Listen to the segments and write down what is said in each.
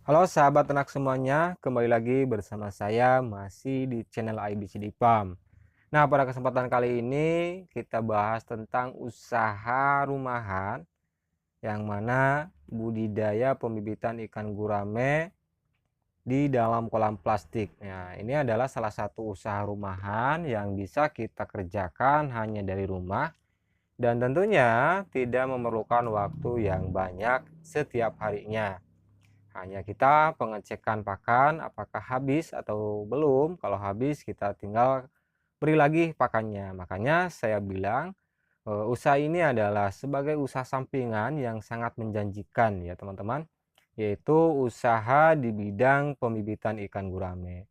Halo sahabat ternak semuanya, kembali lagi bersama saya masih di channel IBCD Farm. Nah, pada kesempatan kali ini kita bahas tentang usaha rumahan yang mana budidaya pembibitan ikan gurame di dalam kolam plastik. Nah, ini adalah salah satu usaha rumahan yang bisa kita kerjakan hanya dari rumah dan tentunya tidak memerlukan waktu yang banyak setiap harinya. Hanya kita pengecekan pakan apakah habis atau belum. Kalau habis kita tinggal beri lagi pakannya. Makanya saya bilang usaha ini adalah sebagai usaha sampingan yang sangat menjanjikan ya teman-teman, yaitu usaha di bidang pembibitan ikan gurame.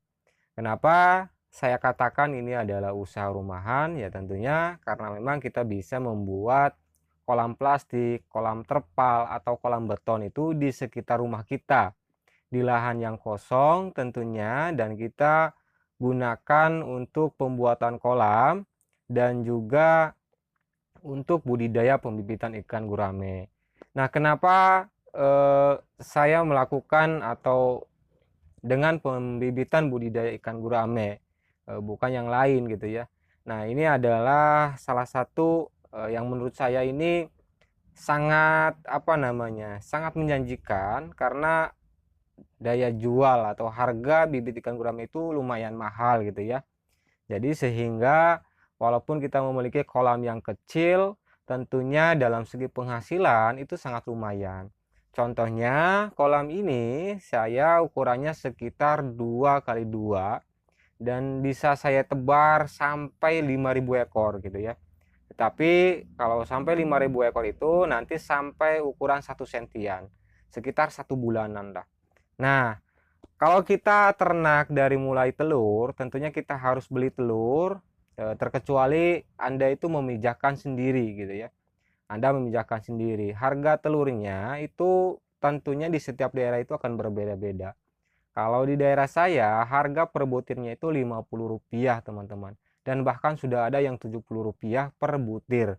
Kenapa saya katakan ini adalah usaha rumahan? Ya tentunya karena memang kita bisa membuat kolam plastik, kolam terpal, atau kolam beton itu di sekitar rumah kita, di lahan yang kosong tentunya, dan kita gunakan untuk pembuatan kolam dan juga untuk budidaya pembibitan ikan gurame. Nah, kenapa saya melakukan atau dengan pembibitan budidaya ikan gurame, bukan yang lain gitu ya. Nah, ini adalah salah satu yang menurut saya ini sangat apa namanya, sangat menjanjikan karena daya jual atau harga bibit ikan gurame itu lumayan mahal gitu ya. Jadi sehingga walaupun kita memiliki kolam yang kecil, tentunya dalam segi penghasilan itu sangat lumayan. Contohnya kolam ini saya ukurannya sekitar 2 kali 2 dan bisa saya tebar sampai 5.000 ekor gitu ya. Tetapi kalau sampai 5.000 ekor itu nanti sampai ukuran 1 sentian, sekitar 1 bulanan lah. Nah, kalau kita ternak dari mulai telur, tentunya kita harus beli telur, terkecuali Anda itu memijahkan sendiri gitu ya. Anda memijahkan sendiri. Harga telurnya itu tentunya di setiap daerah itu akan berbeda-beda. Kalau di daerah saya, harga per butirnya itu Rp50 teman-teman. Dan bahkan sudah ada yang Rp70 per butir.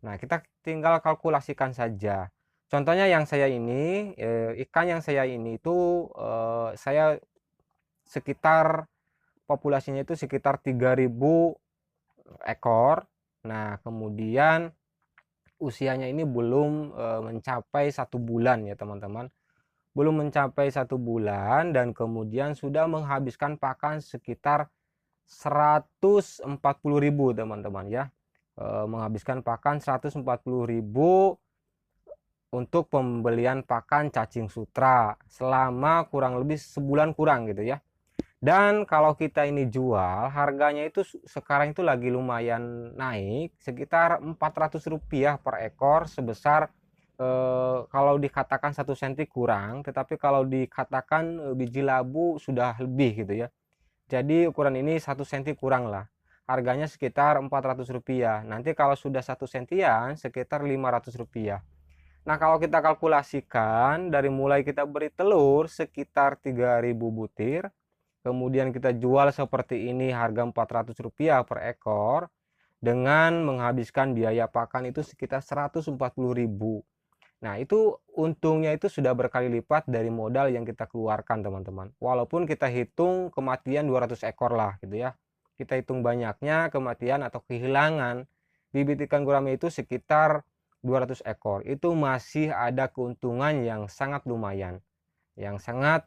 Nah, kita tinggal kalkulasikan saja. Contohnya yang saya ini, ikan yang saya ini itu saya sekitar populasinya itu sekitar 3.000 ekor. Nah, kemudian usianya ini belum mencapai 1 bulan ya teman-teman. Belum mencapai 1 bulan dan kemudian sudah menghabiskan pakan sekitar 140.000 teman-teman ya. Menghabiskan pakan 140.000 untuk pembelian pakan cacing sutra selama kurang lebih sebulan kurang gitu ya. Dan kalau kita ini jual, harganya itu sekarang itu lagi lumayan naik, sekitar Rp400 per ekor, sebesar kalau dikatakan 1 senti kurang, tetapi kalau dikatakan biji labu sudah lebih gitu ya. Jadi ukuran ini 1 senti kurang lah. Harganya sekitar Rp400. Nanti kalau sudah 1 sentian sekitar Rp500. Nah, kalau kita kalkulasikan dari mulai kita beri telur sekitar 3.000 butir, kemudian kita jual seperti ini harga Rp400 per ekor, dengan menghabiskan biaya pakan itu sekitar 140.000. Nah, itu untungnya itu sudah berkali lipat dari modal yang kita keluarkan teman-teman. Walaupun kita hitung kematian 200 ekor lah gitu ya. Kita hitung banyaknya kematian atau kehilangan bibit ikan gurame itu sekitar 200 ekor. Itu masih ada keuntungan yang sangat lumayan. Yang sangat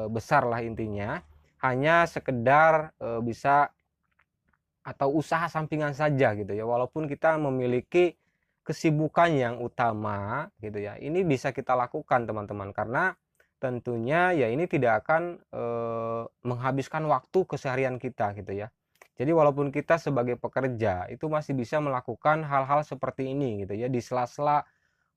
besar lah intinya. Hanya sekedar bisa atau usaha sampingan saja gitu ya. Walaupun kita memiliki kesibukan yang utama gitu ya, ini bisa kita lakukan teman-teman, karena tentunya ya ini tidak akan menghabiskan waktu keseharian kita gitu ya. Jadi walaupun kita sebagai pekerja itu masih bisa melakukan hal-hal seperti ini gitu ya, di sela-sela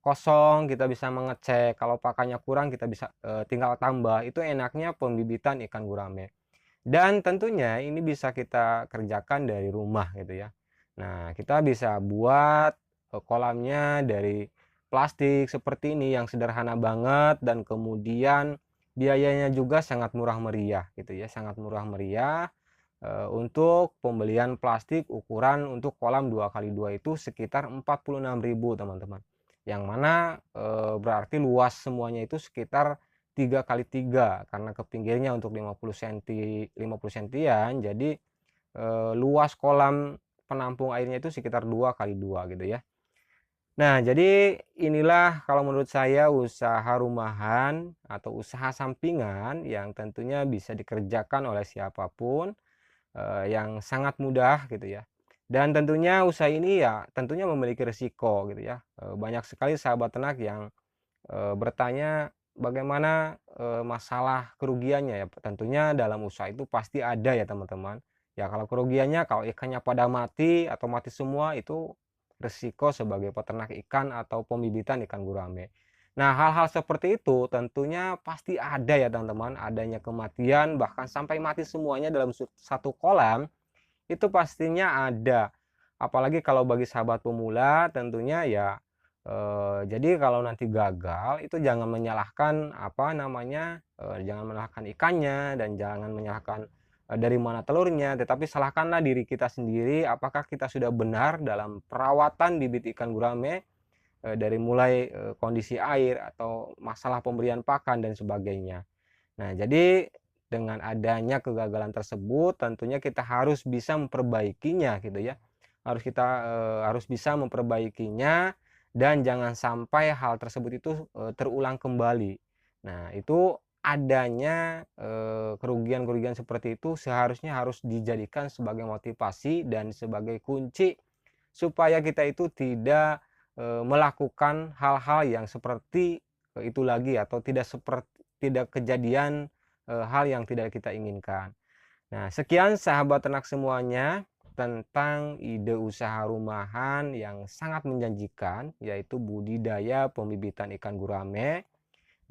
kosong kita bisa mengecek, kalau pakannya kurang kita bisa tinggal tambah. Itu enaknya pembibitan ikan gurame. Dan tentunya ini bisa kita kerjakan dari rumah gitu ya. Nah, kita bisa buat kolamnya dari plastik seperti ini yang sederhana banget, dan kemudian biayanya juga sangat murah meriah gitu ya, sangat murah meriah. Untuk pembelian plastik ukuran untuk kolam 2 kali 2 itu sekitar 46.000 teman-teman. Yang mana berarti luas semuanya itu sekitar 3x3 karena ke pinggirnya untuk 50 sentian, jadi luas kolam penampung airnya itu sekitar 2x2 gitu ya. Nah, jadi inilah kalau menurut saya usaha rumahan atau usaha sampingan yang tentunya bisa dikerjakan oleh siapapun, yang sangat mudah gitu ya. Dan tentunya usaha ini ya tentunya memiliki risiko gitu ya. Banyak sekali sahabat ternak yang bertanya bagaimana masalah kerugiannya ya. Tentunya dalam usaha itu pasti ada ya teman-teman. Ya kalau kerugiannya kalau ikannya pada mati atau mati semua itu risiko sebagai peternak ikan atau pembibitan ikan gurame. Nah, hal-hal seperti itu tentunya pasti ada ya teman-teman, adanya kematian bahkan sampai mati semuanya dalam satu kolam itu pastinya ada. Apalagi kalau bagi sahabat pemula tentunya ya jadi kalau nanti gagal itu jangan menyalahkan apa namanya, jangan menyalahkan ikannya dan jangan menyalahkan dari mana telurnya, tetapi salahkanlah diri kita sendiri apakah kita sudah benar dalam perawatan bibit ikan gurame, dari mulai kondisi air atau masalah pemberian pakan dan sebagainya. Nah, jadi dengan adanya kegagalan tersebut tentunya kita harus bisa memperbaikinya gitu ya. Harus bisa memperbaikinya dan jangan sampai hal tersebut itu terulang kembali. Nah, itu adanya kerugian-kerugian seperti itu seharusnya harus dijadikan sebagai motivasi dan sebagai kunci supaya kita itu tidak melakukan hal-hal yang seperti itu lagi atau tidak kejadian hal yang tidak kita inginkan. Nah, sekian sahabat ternak semuanya tentang ide usaha rumahan yang sangat menjanjikan, yaitu budidaya pembibitan ikan gurame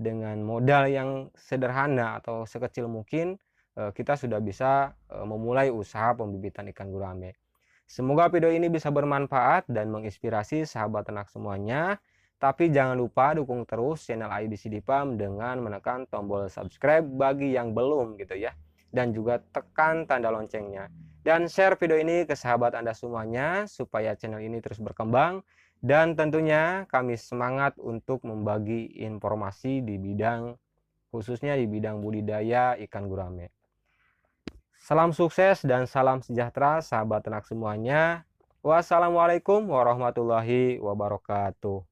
dengan modal yang sederhana atau sekecil mungkin. Kita sudah bisa memulai usaha pembibitan ikan gurame. Semoga video ini bisa bermanfaat dan menginspirasi sahabat ternak semuanya. Tapi jangan lupa dukung terus channel IBC Dipam dengan menekan tombol subscribe bagi yang belum gitu ya. Dan juga tekan tanda loncengnya. Dan share video ini ke sahabat Anda semuanya supaya channel ini terus berkembang. Dan tentunya kami semangat untuk membagi informasi di bidang khususnya di bidang budidaya ikan gurame. Salam sukses dan salam sejahtera sahabat ternak semuanya. Wassalamualaikum warahmatullahi wabarakatuh.